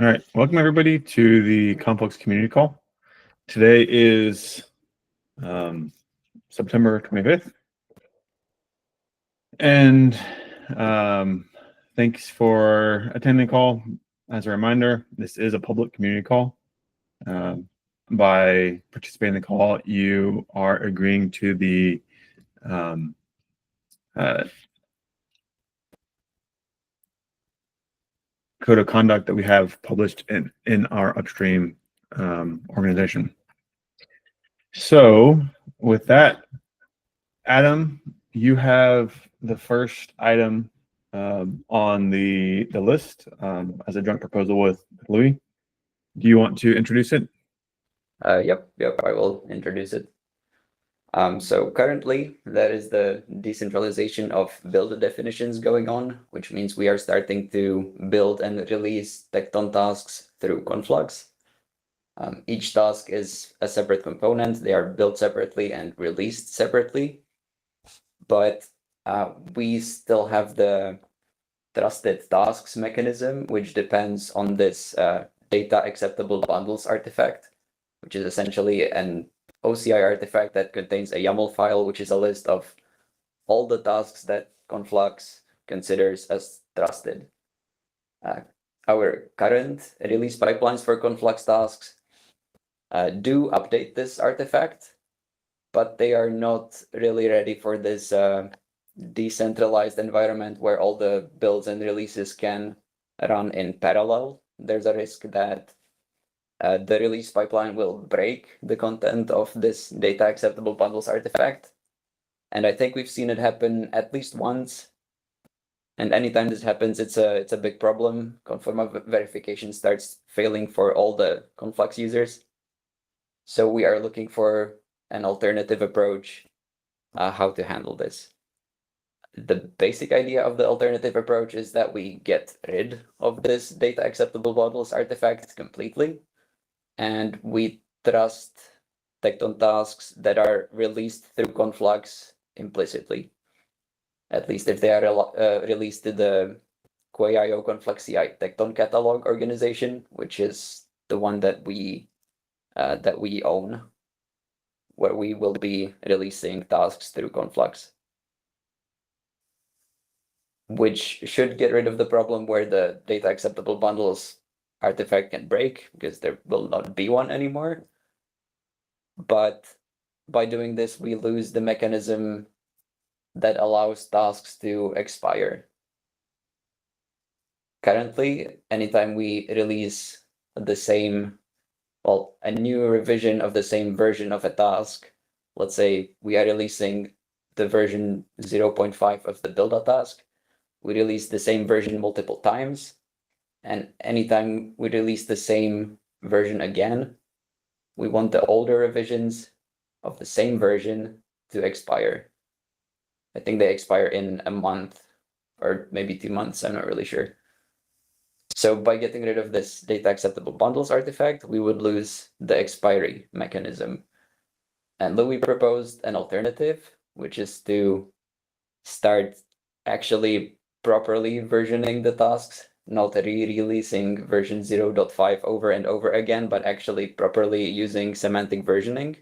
All right, welcome everybody to the Konflux community call. Today is September 25th, and thanks for attending the call. As a reminder, this is a public community call. By participating in the call, you are agreeing to the code of conduct that we have published in our upstream organization. So with that, Adam, you have the first item on the list as a joint proposal with Louis. Do you want to introduce it? Yep, I will introduce it. So currently, there is the decentralization of build definitions going on, which means we are starting to build and release Tekton tasks through Konflux. Each task is a separate component. They are built separately and released separately. But we still have the trusted tasks mechanism, which depends on this data acceptable bundles artifact, which is essentially an OCI artifact that contains a YAML file, which is a list of all the tasks that Konflux considers as trusted. Our current release pipelines for Konflux tasks do update this artifact, but they are not really ready for this decentralized environment where all the builds and releases can run in parallel. There's a risk that the release pipeline will break the content of this data acceptable bundles artifact. And I think we've seen it happen at least once. And anytime this happens, it's a big problem. Conforma verification starts failing for all the Konflux users. So we are looking for an alternative approach, how to handle this. The basic idea of the alternative approach is that we get rid of this data acceptable bundles artifact completely, and we trust Tekton tasks that are released through Konflux implicitly, at least if they are released to the Quay.io Konflux CI Tekton catalog organization, which is the one that we own, where we will be releasing tasks through Konflux, which should get rid of the problem where the data acceptable bundles artifact can break, because there will not be one anymore. But by doing this, we lose the mechanism that allows tasks to expire. Currently, anytime we release the same, well, a new revision of the same version of a task, let's say we are releasing the version 0.5 of the build task, we release the same version multiple times, and anytime we release the same version again, we want the older revisions of the same version to expire. I think they expire in a month or maybe 2 months, I'm not really sure. So by getting rid of this data acceptable bundles artifact, we would lose the expiry mechanism. And Louis proposed an alternative, which is to start actually properly versioning the tasks, not re-releasing version 0.5 over and over again, but actually properly using semantic versioning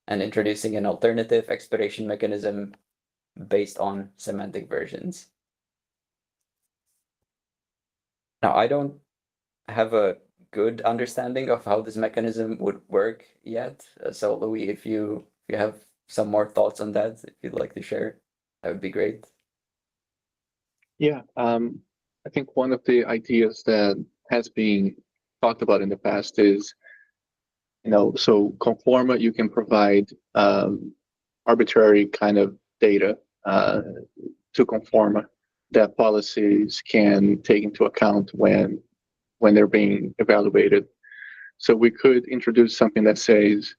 and introducing an alternative expiration mechanism based on semantic versions. Now, I don't have a good understanding of how this mechanism would work yet. So Louis, if you have some more thoughts on that, if you'd like to share, that would be great. Yeah, I think one of the ideas that has been talked about in the past is, so Conforma, you can provide arbitrary kind of data to Conforma that policies can take into account when they're being evaluated. So we could introduce something that says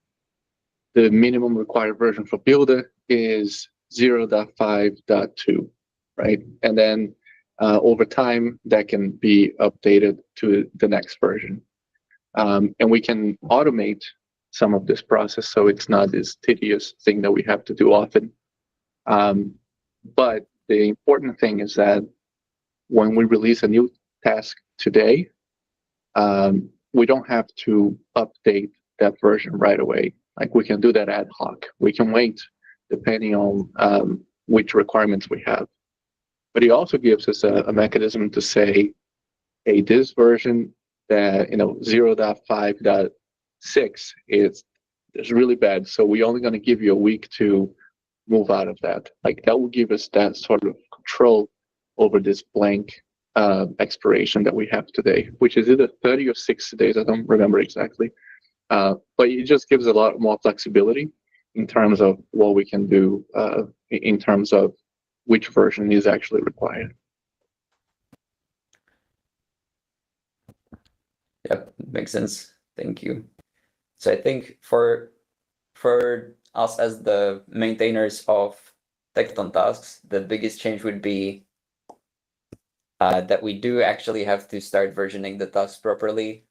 the minimum required version for Builder is 0.5.2, right? And then over time, that can be updated to the next version. And we can automate some of this process so it's not this tedious thing that we have to do often. But the important thing is that when we release a new task today, we don't have to update that version right away. Like we can do that ad hoc. We can wait depending on which requirements we have. But it also gives us a mechanism to say, hey, this version that 0.5.6 is really bad. So we're only going to give you a week to move out of that. Like that will give us that sort of control over this blank expiration that we have today, which is either 30 or 60 days. I don't remember exactly. But it just gives a lot more flexibility in terms of what we can do in terms of which version is actually required. Yep, makes sense. Thank you. So I think for us as the maintainers of Tekton tasks, the biggest change would be that we do actually have to start versioning the tasks properly,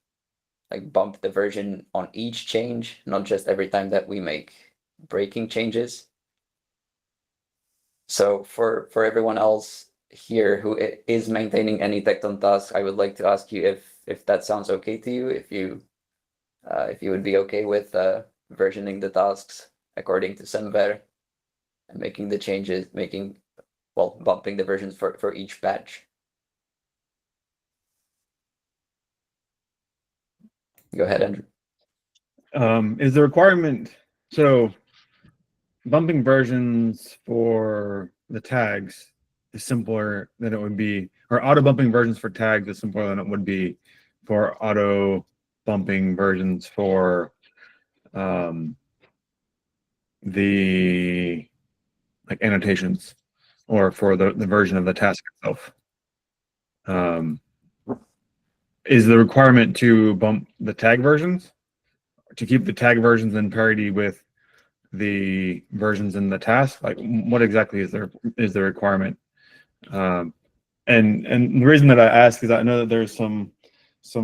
like bump the version on each change, not just every time that we make breaking changes. So for everyone else here who is maintaining any Tekton task, I would like to ask you if that sounds okay to you, if you would be okay with versioning the tasks according to Semver and making the changes, bumping the versions for each batch. Go ahead, Andrew. Is the requirement, so bumping versions for the tags is simpler than it would be, or auto bumping versions for tags is simpler than it would be for auto bumping versions for the like annotations or for the version of the task itself. Is the requirement to bump the tag versions, to keep the tag versions in parity with the versions in the task? Like what exactly is the requirement? And the reason that I ask is I know that there's some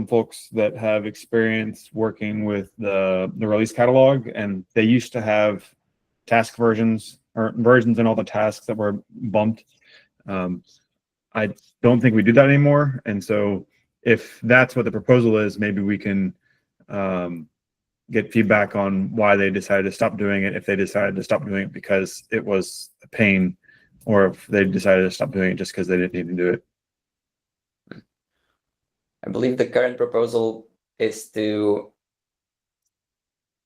folks that have experience working with the release catalog, and they used to have task versions or versions in all the tasks that were bumped. I don't think we do that anymore, and so if that's what the proposal is, maybe we can get feedback on why they decided to stop doing it, if they decided to stop doing it because it was a pain, or if they decided to stop doing it just because they didn't need to do it. I believe the current proposal is to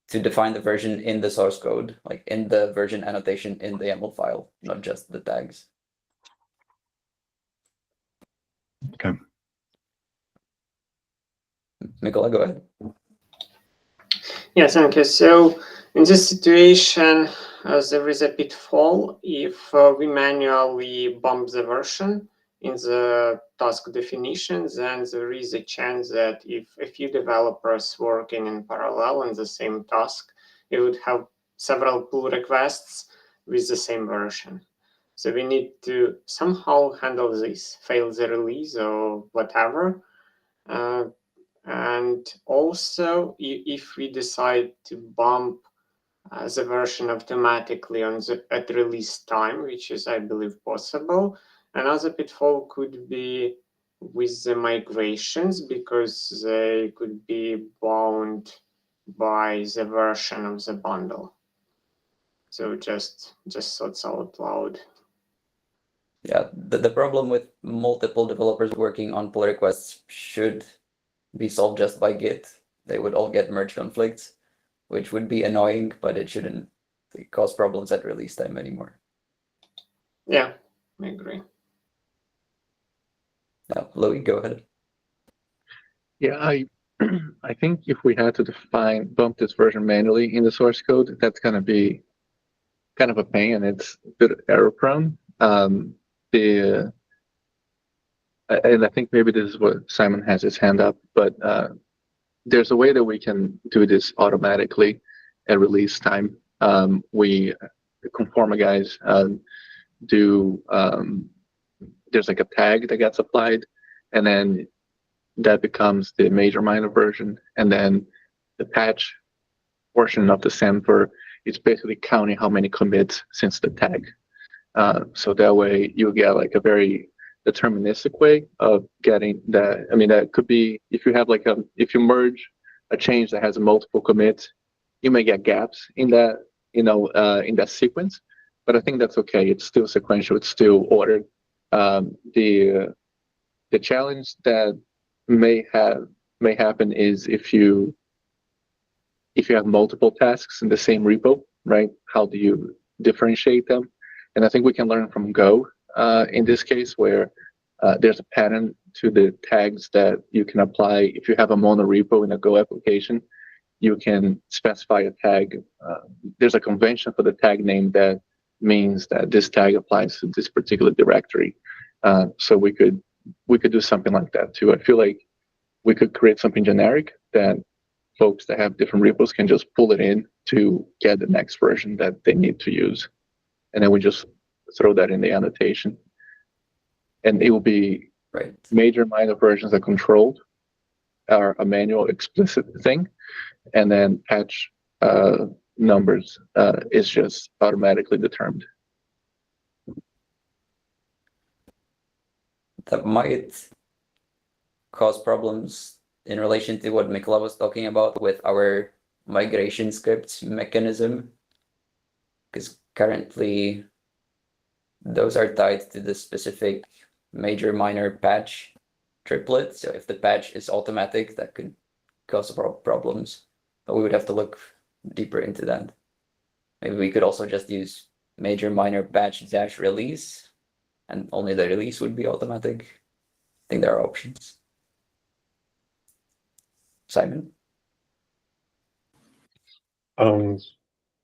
define the version in the source code, like in the version annotation in the YAML file, not just the tags. Okay. Mikola, go ahead. Yes, okay. So in this situation, there is a pitfall if we manually bump the version in the task definition, then there is a chance that if a few developers working in parallel in the same task, it would have several pull requests with the same version. So we need to somehow handle this, fail the release or whatever. And also, if we decide to bump the version automatically at release time, which is, I believe, possible, another pitfall could be with the migrations, because they could be bound by the version of the bundle. So just thoughts out loud. Yeah, the problem with multiple developers working on pull requests should be solved just by Git. They would all get merge conflicts, which would be annoying, but it shouldn't cause problems at release time anymore. Yeah, I agree. Now, Louis, go ahead. Yeah, I think if we had to bump this version manually in the source code, that's going to be kind of a pain, and it's a bit error prone. And I think maybe this is what Simon has his hand up, but there's a way that we can do this automatically at release time. We Conforma guys do there's like a tag that gets applied, and then that becomes the major minor version, and then the patch portion of the Semver is basically counting how many commits since the tag. So that way you get like a very deterministic way of getting that. I mean, that could be if you have like if you merge a change that has multiple commits, you may get gaps in that, in that sequence. But I think that's okay. It's still sequential. It's still ordered. The challenge that may happen is if you have multiple tasks in the same repo, right? How do you differentiate them? And I think we can learn from Go in this case, where there's a pattern to the tags that you can apply. If you have a mono repo in a Go application, you can specify a tag. There's a convention for the tag name that means that this tag applies to this particular directory. So we could do something like that too. I feel like we could create something generic that folks that have different repos can just pull it in to get the next version that they need to use. And then we just throw that in the annotation. And it will be Right. major, minor versions are controlled, are a manual explicit thing. And then patch numbers is just automatically determined. That might cause problems in relation to what Mikla was talking about with our migration script mechanism, because currently those are tied to the specific major minor patch triplet. So if the patch is automatic, that could cause problems, but we would have to look deeper into that. Maybe we could also just use major minor patch dash release, and only the release would be automatic. I think there are options. Simon?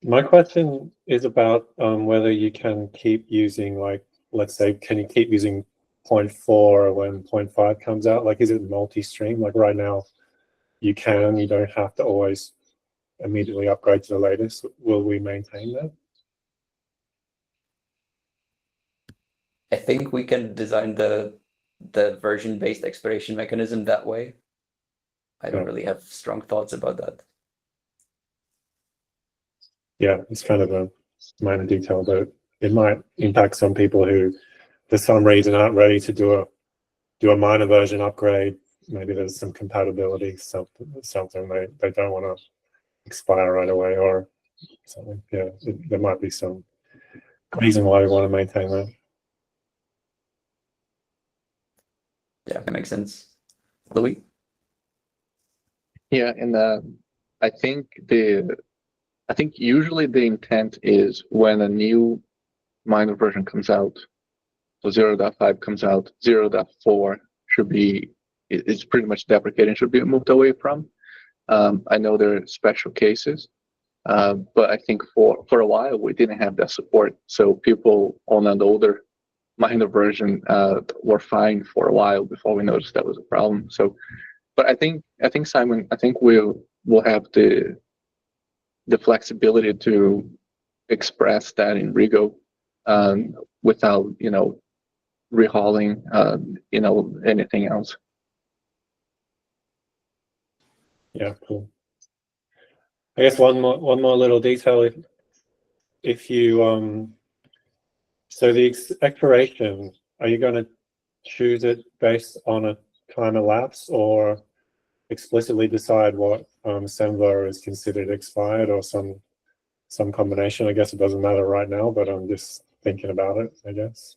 My question is about whether you can keep using, like, let's say, can you keep using 0.4 when 0.5 comes out? Like, is it multi-stream? Like right now, you don't have to always immediately upgrade to the latest. Will we maintain that? I think we can design the version-based expiration mechanism that way. I don't really have strong thoughts about that. Yeah, it's kind of a minor detail, but it might impact some people who, for some reason, aren't ready to do a minor version upgrade. Maybe there's some compatibility, something they don't want to expire right away or something. Yeah, there might be some reason why we want to maintain that. Yeah, that makes sense. Louis? Yeah, and I think usually the intent is when a new minor version comes out, so 0.5 comes out, 0.4 should be, it's pretty much deprecated, should be moved away from. I know there are special cases, but I think for a while we didn't have that support. So people on an older minor version were fine for a while before we noticed that was a problem. So, but I think Simon, I think we'll have the flexibility to express that in Rigo without rehauling anything else. Yeah, cool. I guess one more little detail. If you so the expiration, are you going to choose it based on a time elapse or explicitly decide what assembler is considered expired, or some combination? I guess it doesn't matter right now, but I'm just thinking about it, I guess.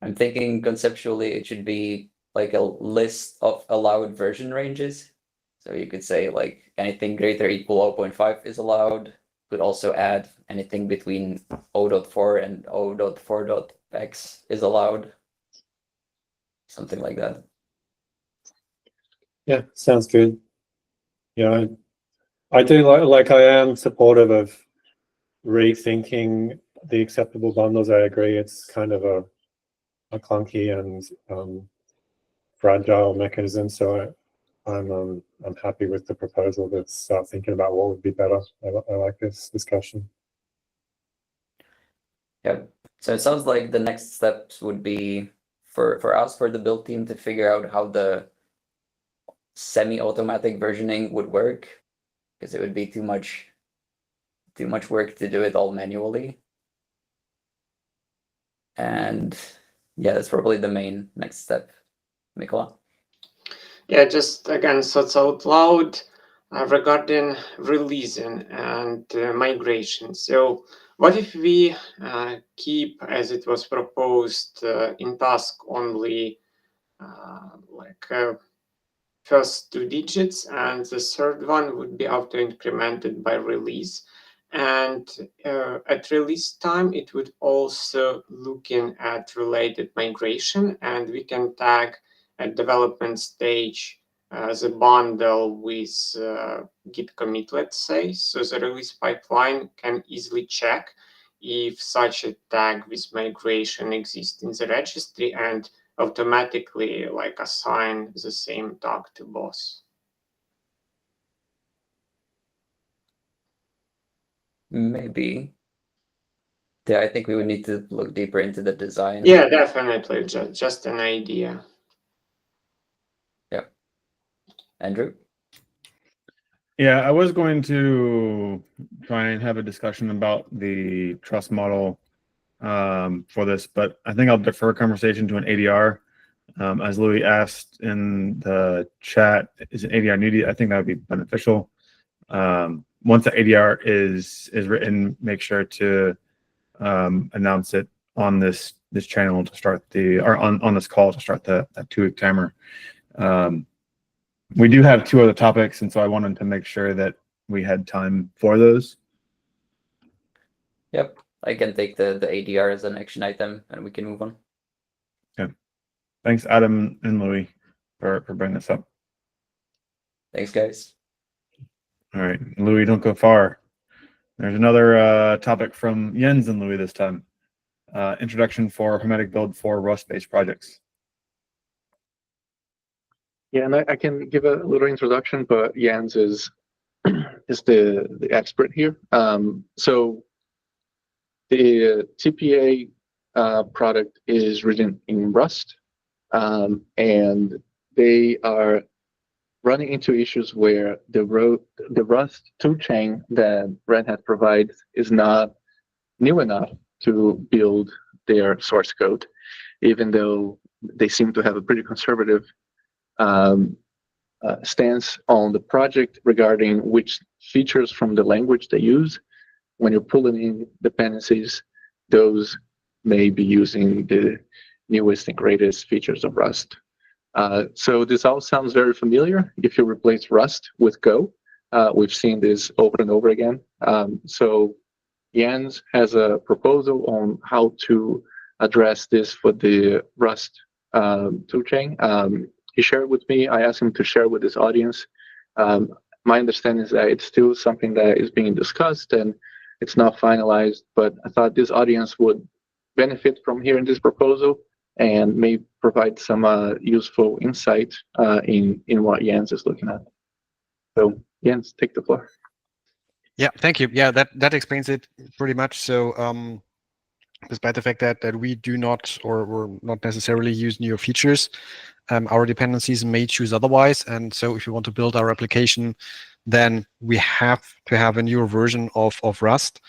I'm thinking conceptually it should be like a list of allowed version ranges. So you could say like anything greater or equal 0.5 is allowed. Could also add anything between 0.4 and 0.4.x is allowed. Something like that. Yeah, sounds good. Yeah, I do like I am supportive of rethinking the acceptable bundles. I agree, it's kind of a clunky and fragile mechanism. So I'm happy with the proposal to start thinking about what would be better. I like this discussion. Yeah. So it sounds like the next steps would be for us, for the build team, to figure out how the semi-automatic versioning would work, because it would be too much work to do it all manually. And yeah, that's probably the main next step. Mikola? Yeah, just again, thoughts out loud regarding releasing and migration. So what if we keep, as it was proposed, in task only first 2 digits, and the third one would be auto incremented by release. And at release time, it would also looking at related migration, and we can tag at development stage the bundle with git commit, let's say. So the release pipeline can easily check if such a tag with migration exists in the registry and automatically like assign the same tag to boss. Maybe. Yeah, I think we would need to look deeper into the design. Yeah, definitely. Just an idea. Yeah. Andrew? Yeah, I was going to try and have a discussion about the trust model for this, but I think I'll defer conversation to an ADR. As Louis asked in the chat, is an ADR needed? I think that would be beneficial. Once the ADR is written, make sure to announce it on this channel to start on this call to start that 2-week timer. We do have 2 other topics, and so I wanted to make sure that we had time for those. Yep. I can take the ADR as an action item and we can move on. Okay. Thanks, Adam and Louis, for bringing this up. Thanks, guys. All right, Louis, don't go far. There's another topic from Jens and Louis this time. Introduction for Hermetic build for Rust-based projects. Yeah, and I can give a little introduction, but Jens is the expert here. So the TPA product is written in Rust, and they are running into issues where the Rust toolchain that Red Hat provides is not new enough to build their source code, even though they seem to have a pretty conservative stance on the project regarding which features from the language they use. When you're pulling in dependencies, those may be using the newest and greatest features of Rust. So this all sounds very familiar if you replace Rust with Go. We've seen this over and over again. So Jens has a proposal on how to address this for the Rust toolchain. He shared with me. I asked him to share with his audience. My understanding is that it's still something that is being discussed and it's not finalized, but I thought this audience would benefit from hearing this proposal and may provide some useful insight in what Jens is looking at. So Jens, take the floor. Yeah, thank you. Yeah, that explains it pretty much. So despite the fact that we do not or not necessarily use newer features, our dependencies may choose otherwise. And so if you want to build our application, then we have to have a newer version of Rust.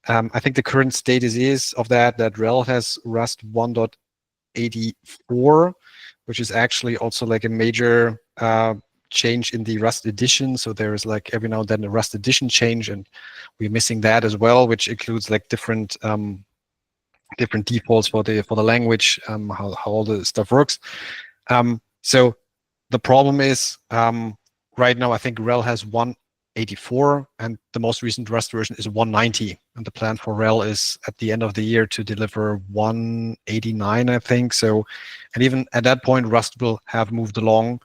I think the current status is of that RHEL has Rust 1.84, which is actually also like a major change in the Rust edition. So there is like every now and then a Rust edition change, and we're missing that as well, which includes like different defaults for the language, how all the stuff works. So the problem is right now I think RHEL has 1.84 and the most recent Rust version is 1.90, and the plan for RHEL is at the end of the year to deliver 1.89, I think. So, and even at that point Rust will have moved along,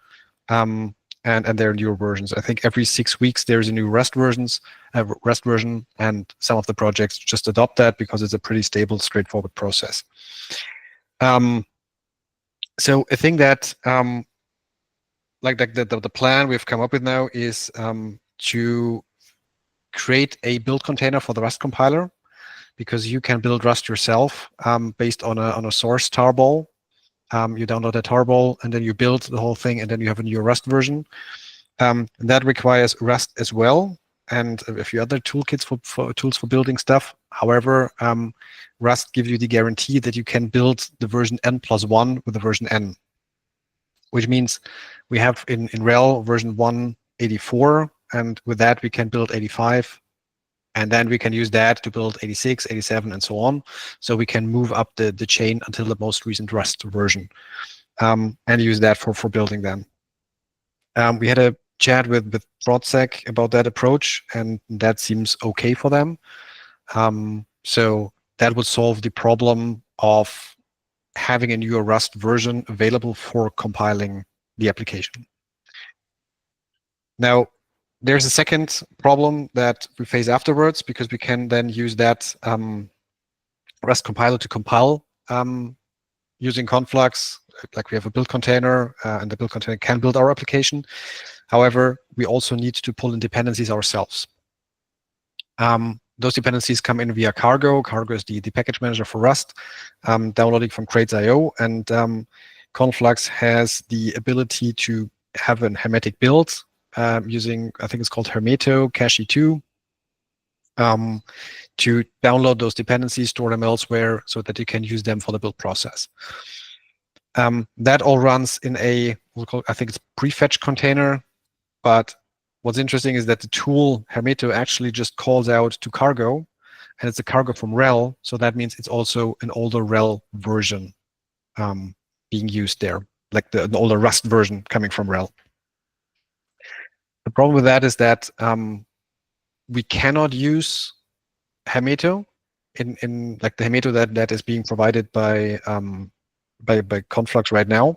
and there are newer versions. I think every 6 weeks there's a new Rust version, and some of the projects just adopt that because it's a pretty stable, straightforward process. So I think that like the plan we've come up with now is to create a build container for the Rust compiler, because you can build Rust yourself based on a source tarball. You download a tarball and then you build the whole thing, and then you have a new Rust version. That requires Rust as well. and a few other toolkits for tools for building stuff. However, Rust gives you the guarantee that you can build the version n+1 with the version n, which means we have in RHEL version 184, and with that we can build 85, and then we can use that to build 86, 87, and so on. So we can move up the chain until the most recent Rust version, and use that for building them. We had a chat with BroadSec about that approach, and that seems okay for them. So that would solve the problem of having a newer Rust version available for compiling the application. Now, there's a second problem that we face afterwards, because we can then use that Rust compiler to compile using Konflux. Like we have a build container, and the build container can build our application. However, we also need to pull in dependencies ourselves. Those dependencies come in via Cargo. Cargo is the package manager for Rust, downloading from crates.io, and Konflux has the ability to have an Hermetic build using, I think it's called Hermeto Cache 2, to download those dependencies, store them elsewhere, so that you can use them for the build process. That all runs in a, I think it's prefetch container, but what's interesting is that the tool Hermeto actually just calls out to Cargo, and it's a Cargo from RHEL, so that means it's also an older RHEL version being used there, like an older Rust version coming from RHEL. The problem with that is that we cannot use Hermeto in like the Hermeto that is being provided by Konflux right now.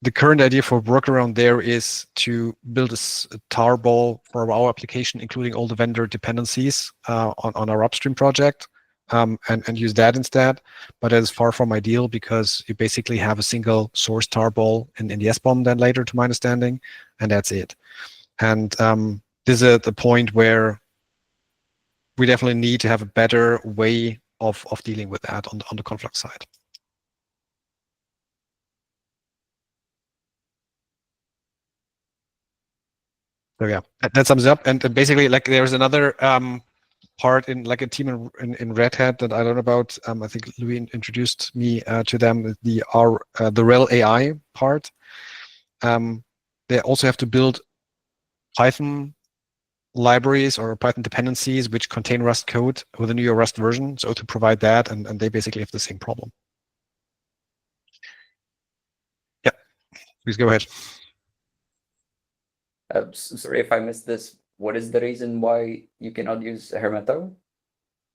The current idea for workaround there is to build a tarball for our application, including all the vendor dependencies on our upstream project, and use that instead. But that is far from ideal, because you basically have a single source tarball in the SBOM then later, to my understanding, and that's it. And this is the point where we definitely need to have a better way of dealing with that on the Konflux side. So yeah, that sums it up. And basically, like, there's another part in like a team in Red Hat that I learned about. I think Louis introduced me to them. The RHEL AI part. They also have to build Python libraries or Python dependencies which contain Rust code with a newer Rust version. So to provide that, and they basically have the same problem. Yeah, please go ahead. Sorry if I missed this. What is the reason why you cannot use Hermeto?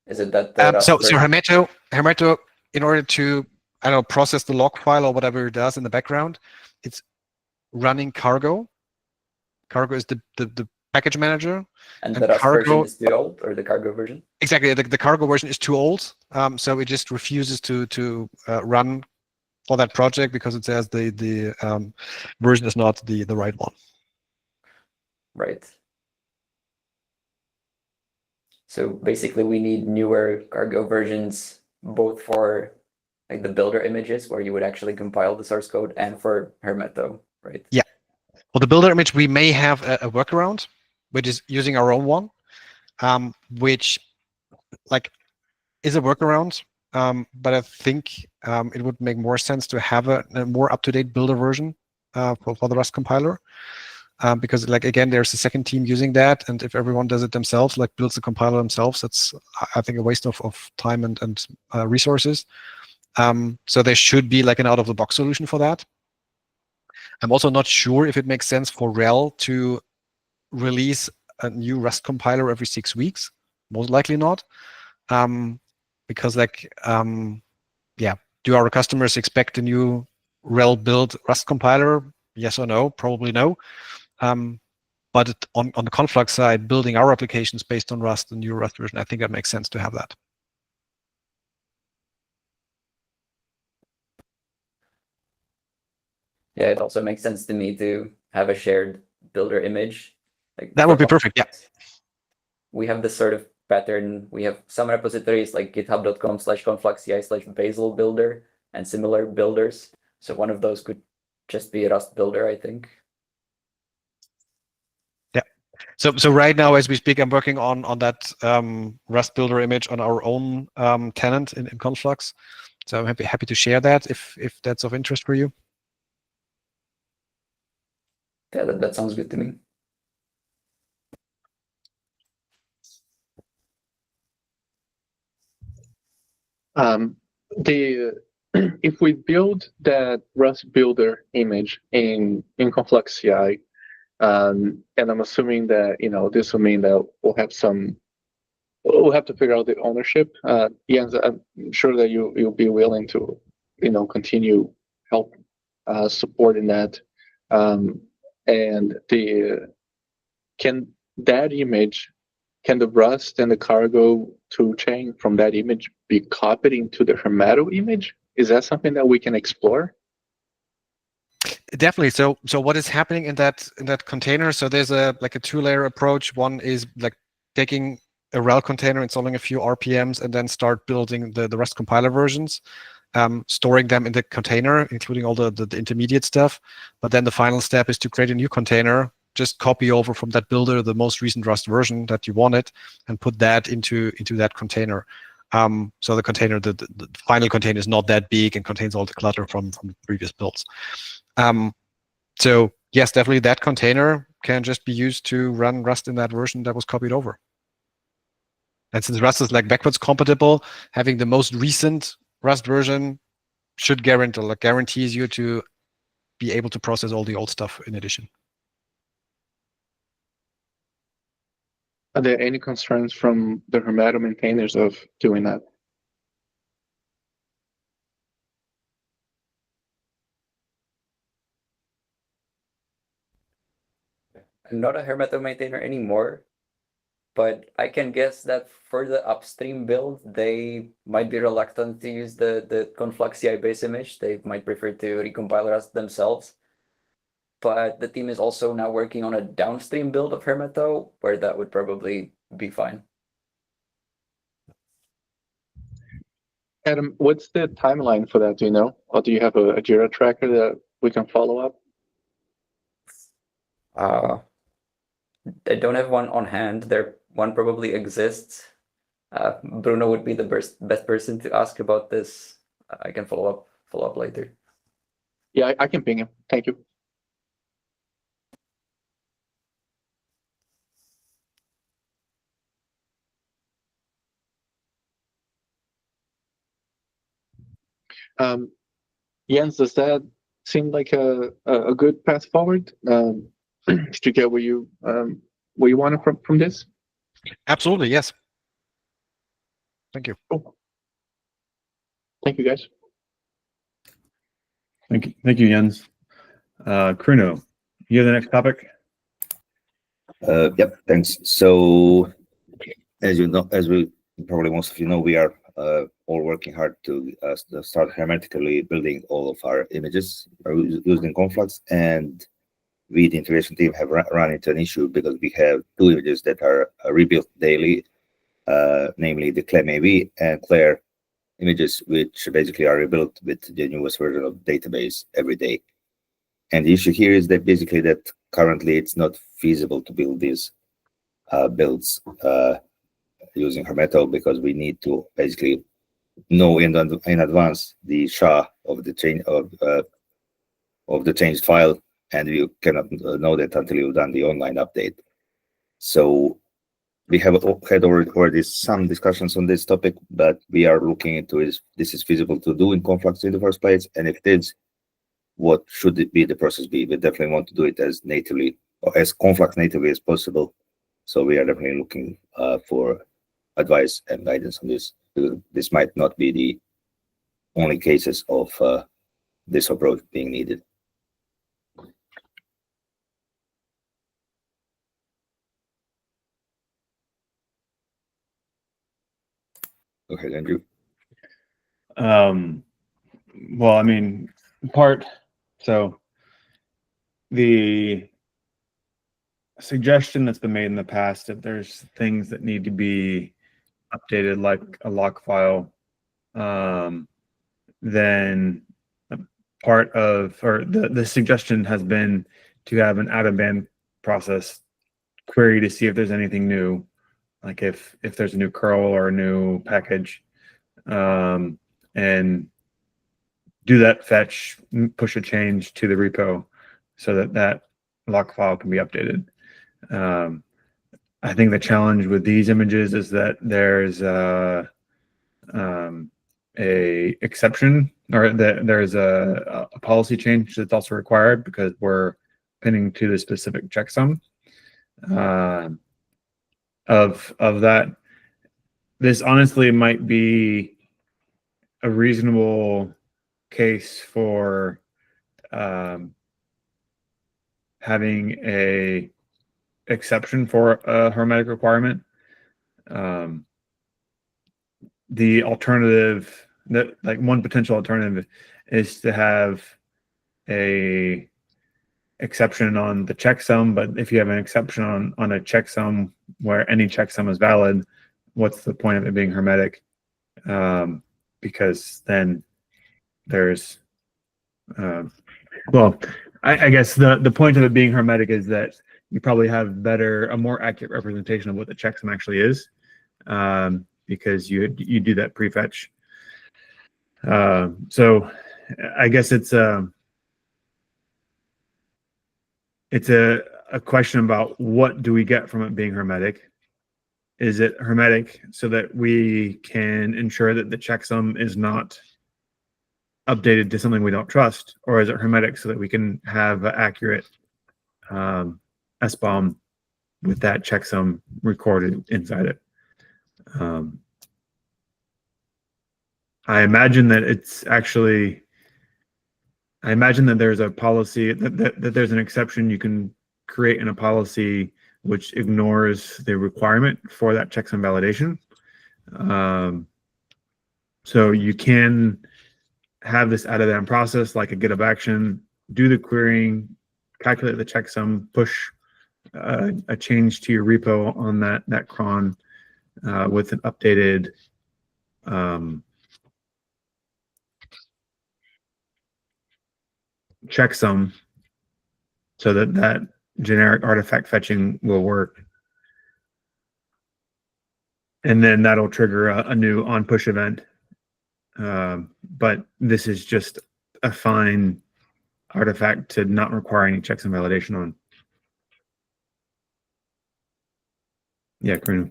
Is it that the So Hermeto, in order to, I don't know, process the log file or whatever it does in the background, it's running Cargo. Cargo is the package manager. And the Rust version is too old, or the Cargo version? Exactly, the Cargo version is too old, so it just refuses to run for that project, because it says the version is not the right one. Right. So basically, we need newer Cargo versions, both for like the builder images, where you would actually compile the source code, and for Hermeto, right? Yeah. For the builder image, we may have a workaround, which is using our own one, which like is a workaround, but I think it would make more sense to have a more up-to-date builder version for the Rust compiler. Because, like, again, there's a second team using that, and if everyone does it themselves, like builds the compiler themselves, that's, I think, a waste of time and resources. So there should be like an out-of-the-box solution for that. I'm also not sure if it makes sense for RHEL to release a new Rust compiler every 6 weeks. Most likely not, because like, yeah, do our customers expect a new RHEL build Rust compiler? Yes or no? Probably no. But on the Konflux side, building our applications based on Rust, the new Rust version, I think that makes sense to have that. Yeah, it also makes sense to me to have a shared builder image. Like, That would be perfect, yeah. We have this sort of pattern. We have some repositories like github.com/konfluxci/bazel builder and similar builders. So one of those could just be a Rust builder, I think. Yeah. So right now, as we speak, I'm working on that Rust builder image on our own tenant in Konflux. So I'm happy to share that if that's of interest for you. Yeah, that sounds good to me. The if we build that Rust builder image in Konflux CI, and I'm assuming that this will mean that we'll have to figure out the ownership. Jens, I'm sure that you'll be willing to continue help supporting that. And can that image, can the Rust and the cargo toolchain from that image be copied into the Hermetic image? Is that something that we can explore? Definitely. So what is happening in that container? So there's a two-layer approach. One is like taking a rel container, installing a few RPMs, and then start building the Rust compiler versions, storing them in the container, including all the intermediate stuff. But then the final step is to create a new container, just copy over from that builder the most recent Rust version that you wanted, and put that into that container. So the container, the final container is not that big and contains all the clutter from the previous builds. So yes, definitely that container can just be used to run Rust in that version that was copied over. And since Rust is backwards compatible, having the most recent Rust version should guarantees you to be able to process all the old stuff in addition. Are there any concerns from the Hermetic maintainers of doing that? I'm not a Hermetic maintainer anymore, but I can guess that for the upstream build, they might be reluctant to use the Konflux CI base image. They might prefer to recompile Rust themselves. But the team is also now working on a downstream build of Hermeto, where that would probably be fine. Adam, what's the timeline for that? Do you know? Or do you have a Jira tracker that we can follow up? I don't have one on hand. One probably exists. Bruno would be the best person to ask about this. I can follow up later. Yeah, I can ping him. Thank you. Jens, does that seem like a good path forward? Did you get what you wanted from this? Absolutely, yes. Thank you. Cool. Thank you, guys. Thank you, Jens. Kruno, you have the next topic? Yep, thanks. So, as you know, as we probably most of you know, we are all working hard to start hermetically building all of our images using Konflux, and we, the integration team, have run into an issue because we have two images that are rebuilt daily, namely the Clem AV and Claire images, which basically are rebuilt with the newest version of the database every day. And the issue here is that basically that currently it's not feasible to build these builds using Hermeto, because we need to basically know in advance the SHA of the change of the changed file, and you cannot know that until you've done the online update. So we have had already some discussions on this topic, but we are looking into is this is feasible to do in Konflux in the first place, and if it is, what should it be the process be? We definitely want to do it as natively or as Konflux natively as possible. So we are definitely looking for advice and guidance on this. This might not be the only cases of this approach being needed. Go ahead, Andrew. Well, I mean, so the suggestion that's been made in the past, if there's things that need to be updated, like a lock file, then the suggestion has been to have an out of band process query to see if there's anything new, like if there's a new curl or a new package, and do that fetch, push a change to the repo so that that lock file can be updated. I think the challenge with these images is that there's a exception, or that there's a policy change that's also required because we're pinning to the specific checksum of that. This honestly might be a reasonable case for having a exception for a hermetic requirement. The alternative, that like one potential alternative, is to have a exception on the checksum. But if you have an exception on a checksum where any checksum is valid, what's the point of it being hermetic? Because then there's well, I guess the point of it being hermetic is that you probably have a more accurate representation of what the checksum actually is, because you do that prefetch. So I guess it's a question about what do we get from it being hermetic. Is it hermetic so that we can ensure that the checksum is not updated to something we don't trust, or is it hermetic so that we can have an accurate SBOM with that checksum recorded inside it? I imagine that there's a policy that there's an exception you can create in a policy which ignores the requirement for that checksum validation. So you can have this out-of-band process like a GitHub action, do the querying, calculate the checksum, push a change to your repo on that cron with an updated checksum, so that generic artifact fetching will work. And then that'll trigger a new on push event. But this is just a fine artifact to not require any checksum validation on. Yeah, Karina.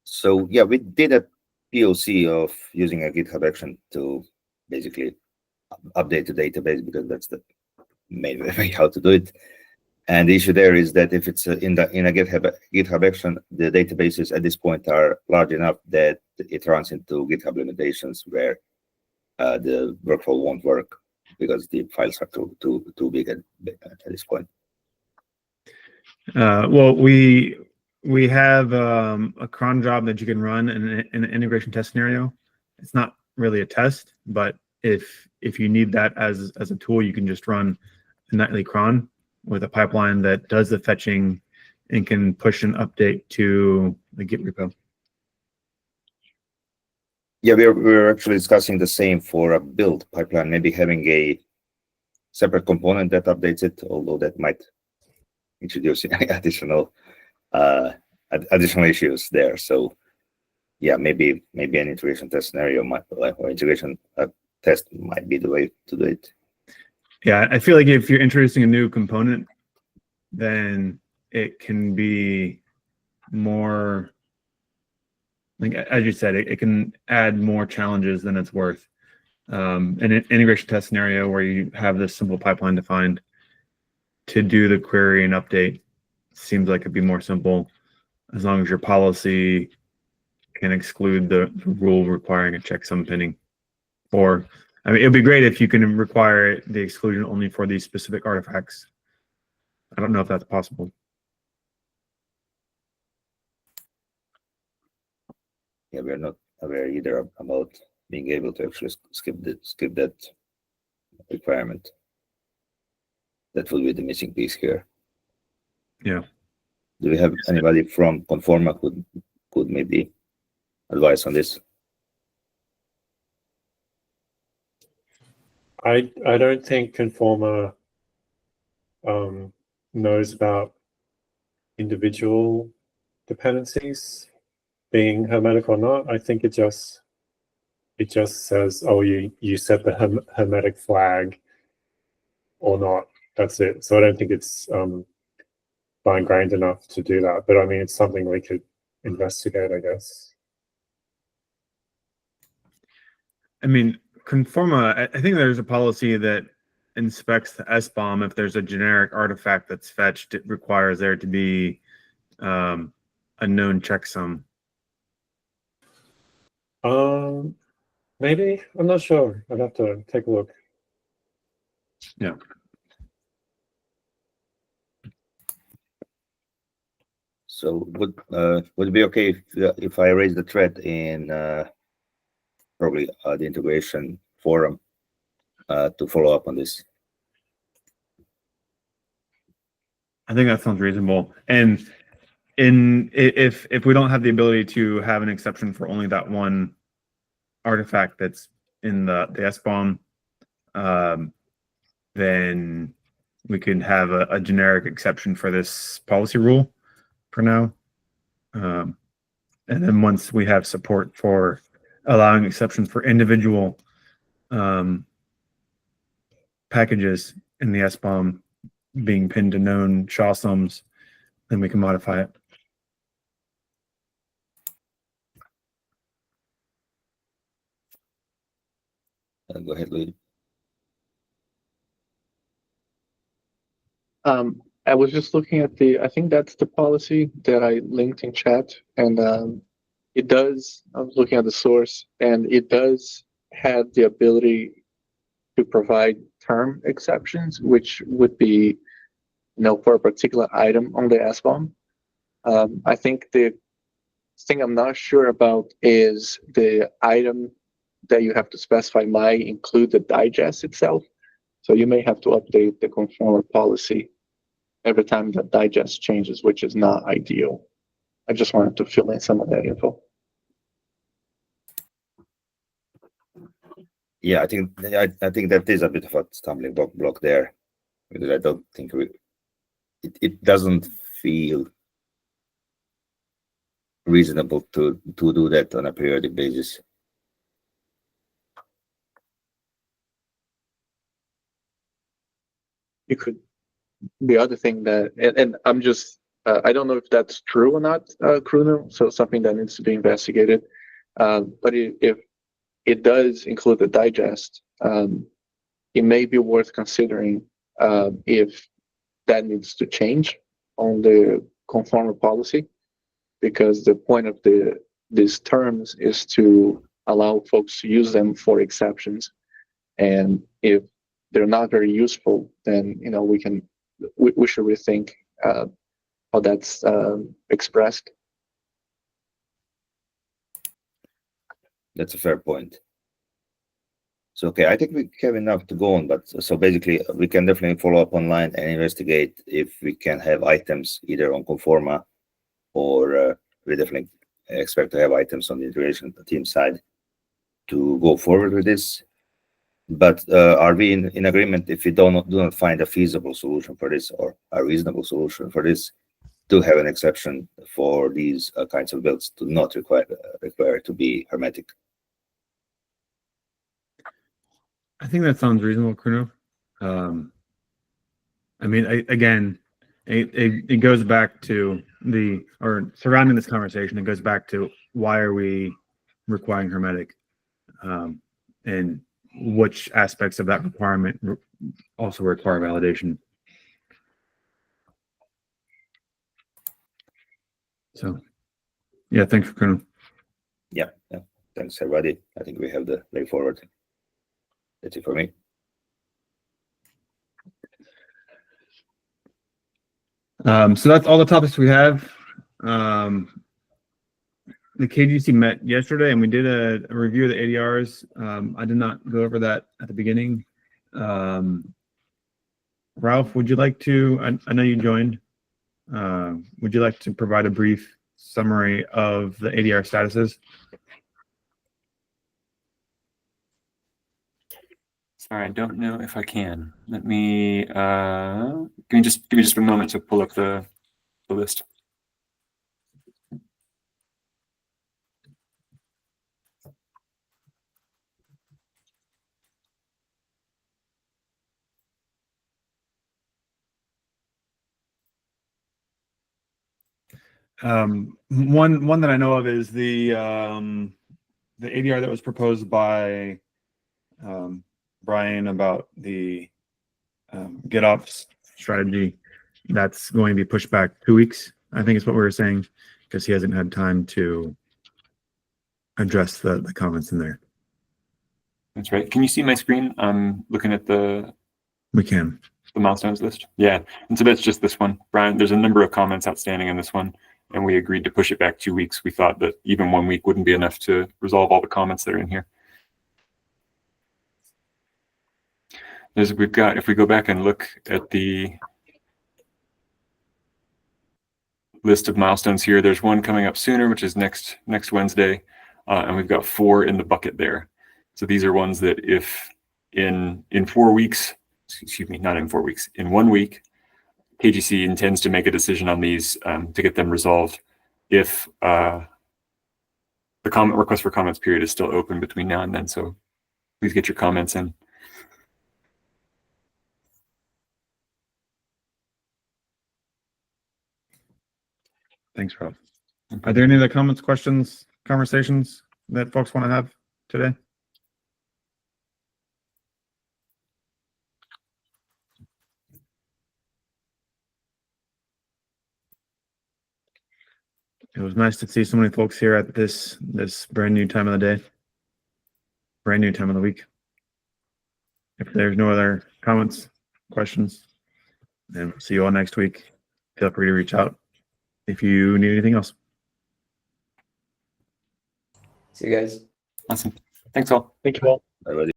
So yeah, we did a POC of using a GitHub action to basically update the database, because that's the main way how to do it. And the issue there is that if it's in a GitHub action, the databases at this point are large enough that it runs into GitHub limitations where the workflow won't work because the files are too big at this point. Well, we have a cron job that you can run in an integration test scenario. It's not really a test, but if you need that as a tool, you can just run a nightly cron with a pipeline that does the fetching and can push an update to the Git repo. Yeah, we're actually discussing the same for a build pipeline, maybe having a separate component that updates it, although that might introduce additional issues there. So yeah, maybe an integration test scenario or integration test might be the way to do it. Yeah, I feel like if you're introducing a new component, then it can be more, like as you said, it can add more challenges than it's worth. An integration test scenario where you have this simple pipeline defined to do the query and update seems like it'd be more simple, as long as your policy can exclude the rule requiring a checksum pinning. Or, I mean, it'd be great if you can require the exclusion only for these specific artifacts. I don't know if that's possible. Yeah, we're not aware either about being able to actually skip that requirement. That would be the missing piece here. Yeah. Do we have anybody from Conforma who could maybe advise on this? I don't think Conforma knows about individual dependencies being hermetic or not. I think it just says, oh, you set the hermetic flag or not. That's it. So I don't think it's fine-grained enough to do that. But I mean, it's something we could investigate, I guess. I mean, Conforma, I think there's a policy that inspects the SBOM. If there's a generic artifact that's fetched, it requires there to be a known checksum. Maybe. I'm not sure. I'd have to take a look. Yeah. So would it be okay if I raise the thread in probably the integration forum to follow up on this? I think that sounds reasonable. And if we don't have the ability to have an exception for only that one artifact that's in the SBOM, then we could have a generic exception for this policy rule for now. And then once we have support for allowing exceptions for individual packages in the SBOM being pinned to known SHA sums, then we can modify it. Go ahead, Louis. I was just looking at I think that's the policy that I linked in chat, and it does, I was looking at the source, and it does have the ability to provide term exceptions, which would be, for a particular item on the SBOM. I think the thing I'm not sure about is the item that you have to specify might include the digest itself. So you may have to update the conformer policy every time the digest changes, which is not ideal. I just wanted to fill in some of that info. Yeah, I think that is a bit of a stumbling block there, because I don't think it doesn't feel reasonable to do that on a periodic basis. You could. The other thing that, and I'm just, I don't know if that's true or not, Kruno, so something that needs to be investigated. But if it does include the digest, it may be worth considering if that needs to change on the conformer policy, because the point of these terms is to allow folks to use them for exceptions. And if they're not very useful, then we should rethink how that's expressed. That's a fair point. So, okay, I think we have enough to go on, but so basically we can definitely follow up online and investigate if we can have items either on Conforma, or we definitely expect to have items on the integration team side to go forward with this. But are we in agreement if we do not find a feasible solution for this, or a reasonable solution for this, to have an exception for these kinds of builds to not require to be hermetic? I think that sounds reasonable, Kruno. I mean, again, it goes back to surrounding this conversation, it goes back to why are we requiring hermetic, and which aspects of that requirement also require validation. So, yeah, thanks, Kruno. Yeah, thanks everybody. I think we have the way forward. That's it for me. So that's all the topics we have. The KGC met yesterday, and we did a review of the ADRs. I did not go over that at the beginning. Ralph, would you like to? I know you joined. Would you like to provide a brief summary of the ADR statuses? Sorry, I don't know if I can. Let me give me just a moment to pull up the the list. One that I know of is the ADR that was proposed by Brian about the GitOps strategy. That's going to be pushed back 2 weeks. I think is what we were saying, because he hasn't had time to address the comments in there. That's right. Can you see my screen? I'm looking at the We can. milestones list. Yeah, and so that's just this one, Brian. There's a number of comments outstanding in this one, and we agreed to push it back 2 weeks. We thought that even 1 week wouldn't be enough to resolve all the comments that are in here. As we've got, if we go back and look at the list of milestones here, there's one coming up sooner, which is next Wednesday, and we've got 4 in the bucket there. So these are ones that if in 4 weeks, excuse me, not in 4 weeks, in 1 week, KGC intends to make a decision on these to get them resolved. If the comment request for comments period is still open between now and then, so please get your comments in. Thanks, Rob. Are there any other comments, questions, conversations that folks want to have today? It was nice to see so many folks here at this brand new time of the day, brand new time of the week. If there's no other comments, questions, then we'll see you all next week. Feel free to reach out if you need anything else. See you guys. Awesome. Thanks all. Thank you all. Already.